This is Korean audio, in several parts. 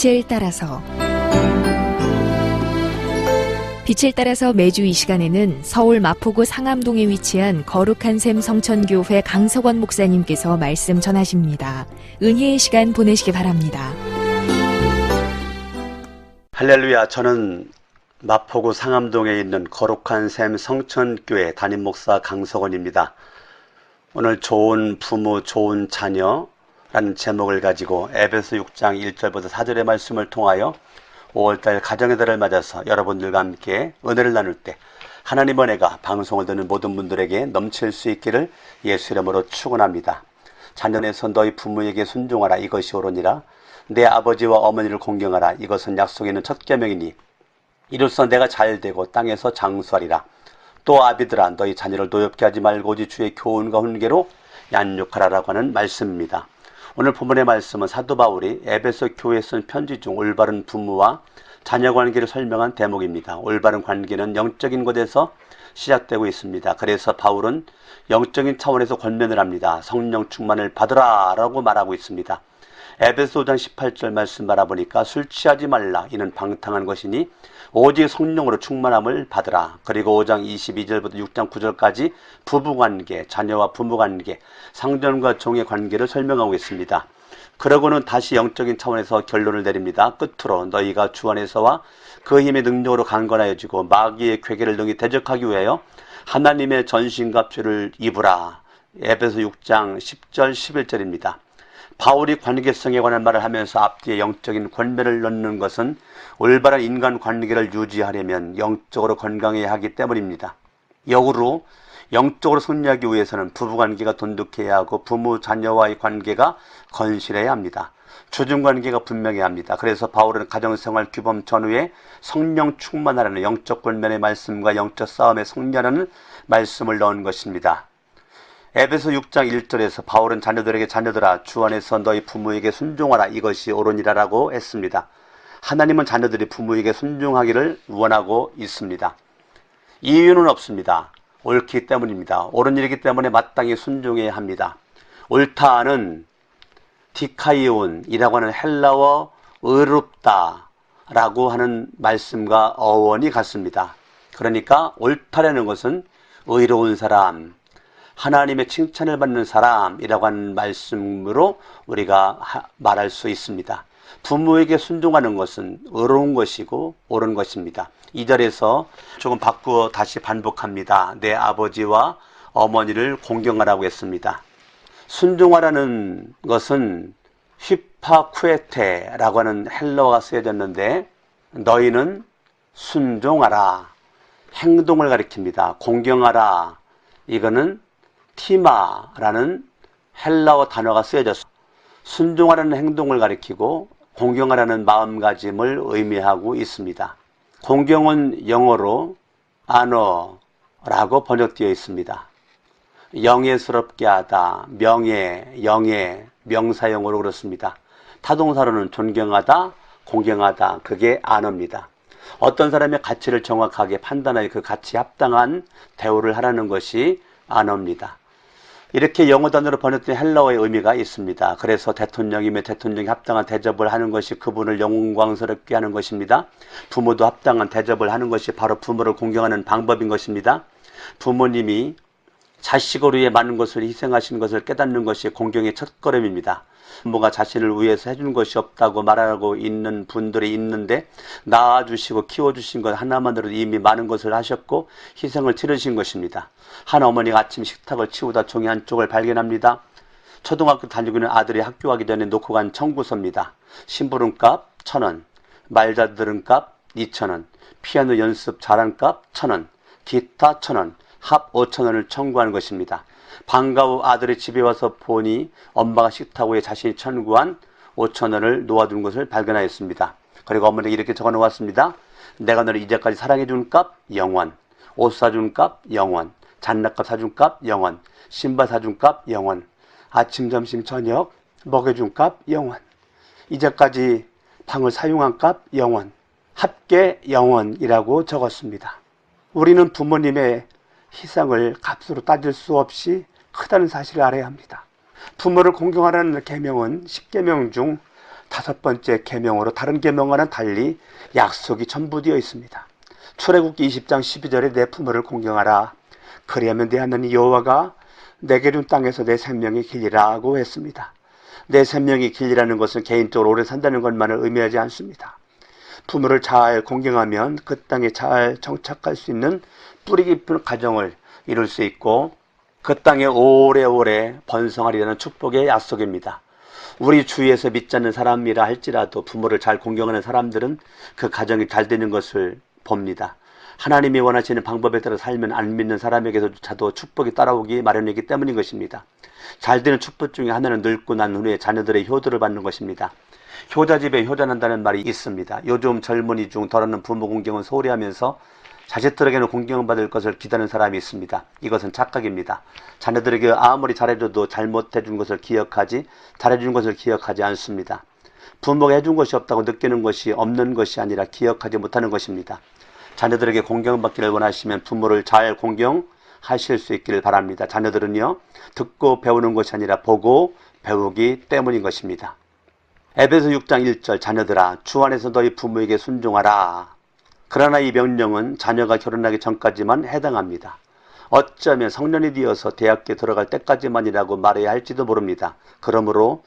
빛을 따라서 매주 이 시간에는 서울 마포구 상암동에 위치한 거룩한 샘 성천교회 강석원 목사님께서 말씀 전하십니다. 은혜의 시간 보내시기 바랍니다. 할렐루야. 저는 마포구 상암동에 있는 거룩한 샘 성천교회 담임 목사 강석원입니다. 오늘 좋은 부모 좋은 자녀라는 제목을 가지고 에베소 6장 1절부터 4절의 말씀을 통하여 5월달 가정의 달을 맞아서 여러분들과 함께 은혜를 나눌 때 하나님의 은혜가 방송을 듣는 모든 분들에게 넘칠 수 있기를 예수 이름으로 축원합니다. 자녀에서 너희 부모에게 순종하라, 이것이 옳으니라. 내 아버지와 어머니를 공경하라, 이것은 약속에 있는 첫 계명이니 이로써 내가 잘되고 땅에서 장수하리라. 또 아비들아, 너희 자녀를 노엽게 하지 말고 오직 주의 교훈과 훈계로 양육하라라고 하는 말씀입니다. 오늘 본문의 말씀은 사도 바울이 에베소 교회에 쓴 편지 중 올바른 부모와 자녀 관계를 설명한 대목입니다. 올바른 관계는 영적인 곳에서 시작되고 있습니다. 그래서 바울은 영적인 차원에서 권면을 합니다. 성령 충만을 받으라 라고 말하고 있습니다. 에베소 5장 18절 말씀 바라보니까 술 취하지 말라, 이는 방탕한 것이니 오직 성령으로 충만함을 받으라. 그리고 5장 22절부터 6장 9절까지 부부관계, 자녀와 부모관계, 상전과 종의 관계를 설명하고 있습니다. 그러고는 다시 영적인 차원에서 결론을 내립니다. 끝으로 너희가 주 안에서와 그 힘의 능력으로 강건하여지고 마귀의 괴계를 능히 대적하기 위하여 하나님의 전신과 표를 입으라. 에베소 6장 10절 11절입니다. 바울이 관계성에 관한 말을 하면서 앞뒤에 영적인 권면을 넣는 것은 올바른 인간 관계를 유지하려면 영적으로 건강해야 하기 때문입니다. 역으로 영적으로 승리하기 위해서는 부부관계가 돈독해야 하고 부모 자녀와의 관계가 건실해야 합니다. 주중관계가 분명해야 합니다. 그래서 바울은 가정생활 규범 전후에 성령 충만하라는 영적 권면의 말씀과 영적 싸움에 승리하라는 말씀을 넣은 것입니다. 에베소 6장 1절에서 바울은 자녀들에게 자녀들아, 주 안에서 너희 부모에게 순종하라, 이것이 옳으니라 라고 했습니다. 하나님은 자녀들이 부모에게 순종하기를 원하고 있습니다. 이유는 없습니다. 옳기 때문입니다. 옳은 일이기 때문에 마땅히 순종해야 합니다. 옳다는 디카이온이라고 하는 헬라어 의롭다 라고 하는 말씀과 어원이 같습니다. 그러니까 옳다라는 것은 의로운 사람, 하나님의 칭찬을 받는 사람이라고 하는 말씀으로 우리가 말할 수 있습니다. 부모에게 순종하는 것은 의로운 것이고 옳은 것입니다. 이 절에서 조금 바꾸어 다시 반복합니다. 내 아버지와 어머니를 공경하라고 했습니다. 순종하라는 것은 휘파쿠에테라고 하는 헬라어가 쓰여졌는데, 너희는 순종하라, 행동을 가리킵니다. 공경하라, 이거는 티마라는 헬라어 단어가 쓰여져서 순종하라는 행동을 가리키고 공경하라는 마음가짐을 의미하고 있습니다. 공경은 영어로 honor라고 번역되어 있습니다. 영예스럽게 하다, 명예, 영예, 명사형으로 그렇습니다. 타동사로는 존경하다, 공경하다, 그게 honor입니다. 어떤 사람의 가치를 정확하게 판단하여 그 가치에 합당한 대우를 하라는 것이 honor입니다. 이렇게 영어 단어로 번역된 헬라어의 의미가 있습니다. 그래서 대통령이면 대통령이 합당한 대접을 하는 것이 그분을 영광스럽게 하는 것입니다. 부모도 합당한 대접을 하는 것이 바로 부모를 공경하는 방법인 것입니다. 부모님이 자식을 위해 많은 것을 희생하시는 것을 깨닫는 것이 공경의 첫걸음입니다. 부모가 자신을 위해서 해준 것이 없다고 말하고 있는 분들이 있는데, 낳아주시고 키워주신 것 하나만으로도 이미 많은 것을 하셨고 희생을 치르신 것입니다. 한 어머니가 아침 식탁을 치우다 종이 한쪽을 발견합니다. 초등학교 다니고 있는 아들이 학교 가기 전에 놓고 간 청구서입니다. 심부름값 1,000원, 말 잘 들은 값 2,000원, 피아노 연습 잘한 값 1,000원, 기타 1,000원, 합 5,000원을 청구하는 것입니다. 방과 후 아들이 집에 와서 보니 엄마가 식탁 위에 자신이 청구한 5,000원을 놓아둔 것을 발견하였습니다. 그리고 어머니가 이렇게 적어 놓았습니다. 내가 너를 이제까지 사랑해준 값 0원, 옷 사준 값 0원, 장난감 사준 값 0원, 신발 사준 값 0원, 아침 점심 저녁 먹여준 값 0원, 이제까지 방을 사용한 값 0원, 합계 0원이라고 적었습니다. 우리는 부모님의 희생을 값으로 따질 수 없이 크다는 사실을 알아야 합니다. 부모를 공경하라는 계명은 10계명 중 5번째 계명으로 다른 계명과는 달리 약속이 전부되어 있습니다. 출애굽기 20장 12절에 내 부모를 공경하라. 그리하면 내 하나님 여호와가 내게 준 땅에서 내 생명이 길리라고 했습니다. 내 생명이 길리라는 것은 개인적으로 오래 산다는 것만을 의미하지 않습니다. 부모를 잘 공경하면 그 땅에 잘 정착할 수 있는 뿌리 깊은 가정을 이룰 수 있고 그 땅에 오래오래 번성하리라는 축복의 약속입니다. 우리 주위에서 믿지 않는 사람이라 할지라도 부모를 잘 공경하는 사람들은 그 가정이 잘 되는 것을 봅니다. 하나님이 원하시는 방법에 따라 살면 안 믿는 사람에게서조차도 축복이 따라오기 마련이기 때문인 것입니다. 잘 되는 축복 중에 하나는 늙고 난 후에 자녀들의 효도를 받는 것입니다. 효자집에 효자난다는 말이 있습니다. 요즘 젊은이 중 덜어는 부모 공경은 소홀히 하면서 자식들에게는 공경받을 것을 기다리는 사람이 있습니다. 이것은 착각입니다. 자녀들에게 아무리 잘해줘도 잘못해준 것을 기억하지 잘해준 것을 기억하지 않습니다. 부모가 해준 것이 없다고 느끼는 것이 없는 것이 아니라 기억하지 못하는 것입니다. 자녀들에게 공경받기를 원하시면 부모를 잘 공경하실 수 있기를 바랍니다. 자녀들은요, 듣고 배우는 것이 아니라 보고 배우기 때문인 것입니다. 에베소 6장 1절 자녀들아 주 안에서 너희 부모에게 순종하라. 그러나 이 명령은 자녀가 결혼하기 전까지만 해당합니다. 어쩌면 성년이 되어서 대학교에 들어갈 때까지만이라고 말해야 할지도 모릅니다. 그러므로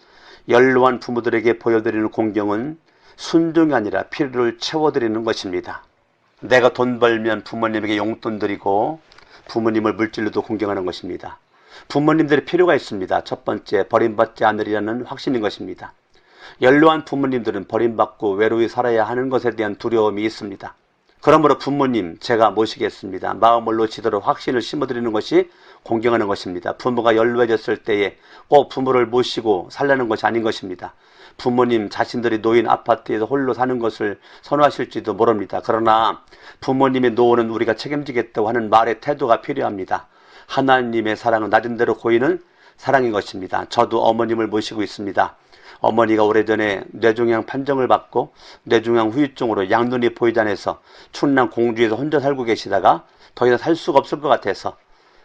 연로한 부모들에게 보여드리는 공경은 순종이 아니라 필요를 채워드리는 것입니다. 내가 돈 벌면 부모님에게 용돈 드리고 부모님을 물질로도 공경하는 것입니다. 부모님들의 필요가 있습니다. 첫 번째, 버림받지 않으리라는 확신인 것입니다. 연로한 부모님들은 버림받고 외로이 살아야 하는 것에 대한 두려움이 있습니다. 그러므로 부모님 제가 모시겠습니다. 마음을 놓치도록 확신을 심어드리는 것이 공경하는 것입니다. 부모가 연로해졌을 때에 꼭 부모를 모시고 살라는 것이 아닌 것입니다. 부모님 자신들이 노인 아파트에서 홀로 사는 것을 선호하실지도 모릅니다. 그러나 부모님의 노후는 우리가 책임지겠다고 하는 말의 태도가 필요합니다. 하나님의 사랑은 낮은 대로 고이는 사랑인 것입니다. 저도 어머님을 모시고 있습니다. 어머니가 오래전에 뇌종양 판정을 받고 뇌종양 후유증으로 양눈이 보이지 않아서 충남 공주에서 혼자 살고 계시다가 더 이상 살 수가 없을 것 같아서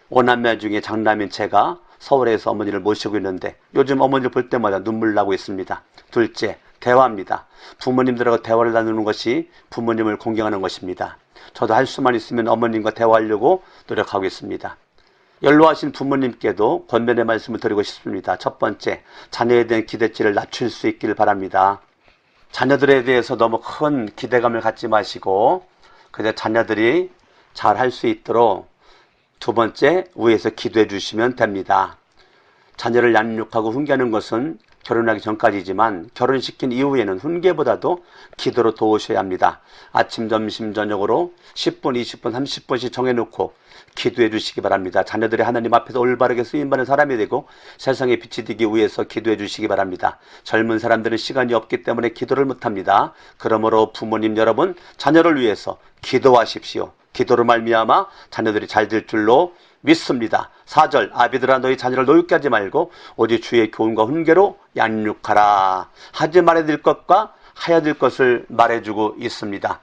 오남매 중에 장남인 제가 서울에서 어머니를 모시고 있는데 요즘 어머니를 볼 때마다 눈물 나고 있습니다. 둘째, 대화입니다. 부모님들하고 대화를 나누는 것이 부모님을 공경하는 것입니다. 저도 할 수만 있으면 어머님과 대화하려고 노력하고 있습니다. 연로하신 부모님께도 권면의 말씀을 드리고 싶습니다. 첫 번째, 자녀에 대한 기대치를 낮출 수 있기를 바랍니다. 자녀들에 대해서 너무 큰 기대감을 갖지 마시고 그저 자녀들이 잘 할 수 있도록 두 번째, 위에서 기도해 주시면 됩니다. 자녀를 양육하고 훈계하는 것은 결혼하기 전까지지만 결혼시킨 이후에는 훈계보다도 기도로 도우셔야 합니다. 아침, 점심, 저녁으로 10분, 20분, 30분씩 정해놓고 기도해 주시기 바랍니다. 자녀들이 하나님 앞에서 올바르게 쓰임받는 사람이 되고 세상에 빛이 되기 위해서 기도해 주시기 바랍니다. 젊은 사람들은 시간이 없기 때문에 기도를 못합니다. 그러므로 부모님 여러분, 자녀를 위해서 기도하십시오. 기도로 말미암아 자녀들이 잘 될 줄로 믿습니다. 4절, 아비들아 너희 자녀를 노엽게 하지 말고 오직 주의 교훈과 훈계로 양육하라. 하지 말아야 될 것과 해야 될 것을 말해주고 있습니다.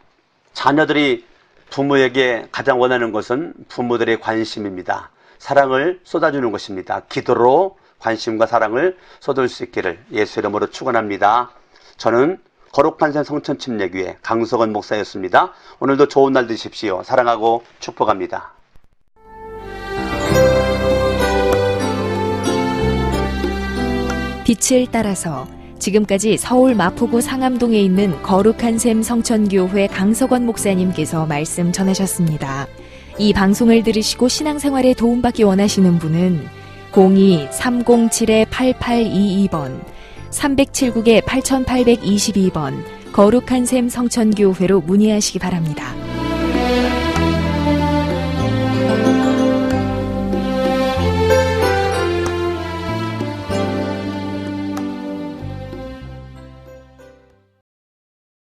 자녀들이 부모에게 가장 원하는 것은 부모들의 관심입니다. 사랑을 쏟아주는 것입니다. 기도로 관심과 사랑을 쏟을 수 있기를 예수 이름으로 축원합니다. 저는 거룩한 샘 성천침례교회 강석원 목사였습니다. 오늘도 좋은 날 되십시오. 사랑하고 축복합니다. 빛을 따라서 지금까지 서울 마포구 상암동에 있는 거룩한 샘 성천교회 강석원 목사님께서 말씀 전하셨습니다. 이 방송을 들으시고 신앙생활에 도움받기 원하시는 분은 02-307-8822번 307국에 8822번 거룩한 샘 성천교회로 문의하시기 바랍니다.